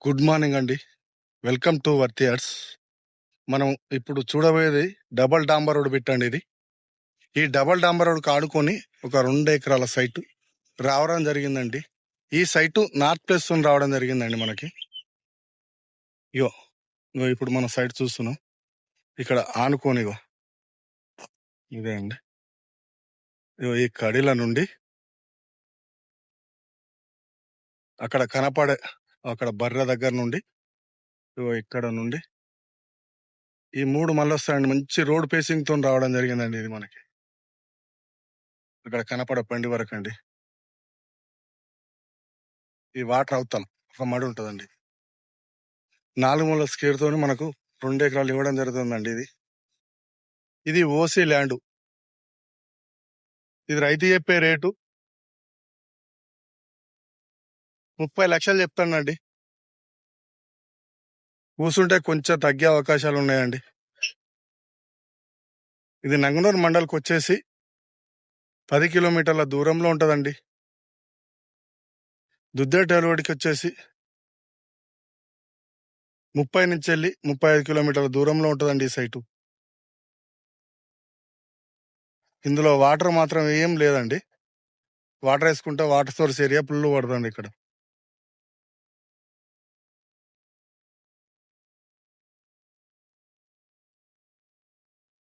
Good morning అండి. Welcome to వర్తియర్స్. మనం ఇప్పుడు చూడబోయేది డబల్ డాంబర్ రోడ్ పెట్టండి. ఈ డబల్ డాంబర్ రోడ్కి ఆడుకొని ఒక 2 ఎకరాల సైటు రావడం జరిగిందండి. ఈ సైటు నార్త్ ప్లేస్ రావడం జరిగిందండి మనకి. ఇగో ఇగో ఇప్పుడు మన సైట్ చూస్తున్నాం. ఇక్కడ ఆనుకొని ఇదే అండి. ఇగో ఈ కడిల నుండి అక్కడ కనపడే అక్కడ బర్రె దగ్గర నుండి ఇగో ఇక్కడ నుండి ఈ 3 మళ్ళీ వస్తాయండి. మంచి రోడ్ పేసింగ్ తో రావడం జరిగిందండి. ఇది మనకి ఇక్కడ కనపడే పండి వరకు అండి. ఈ వాటర్ అవతల ఒక మడి ఉంటుందండి. 4 మూల స్కేర్ తోని మనకు 2 ఎకరాలు ఇవ్వడం జరుగుతుందండి. ఇది ఓసీ ల్యాండ్. ఇది రైతు చెప్పే రేటు 30 లక్షలు చెప్తానండి. కూసుంటే కొంచెం తగ్గే అవకాశాలు ఉన్నాయండి. ఇది నంగనూరు మండలికి వచ్చేసి 10 కిలోమీటర్ల దూరంలో ఉంటుందండి. దుద్దేట రోడ్డుకి వచ్చేసి 30 నుంచి వెళ్ళి 35 కిలోమీటర్ల దూరంలో ఉంటుందండి ఈ సైటు. ఇందులో వాటర్ మాత్రం ఏం లేదండి. వాటర్ వేసుకుంటే వాటర్ సోర్స్ ఏరియా ఫుల్ పడుతుంది ఇక్కడ.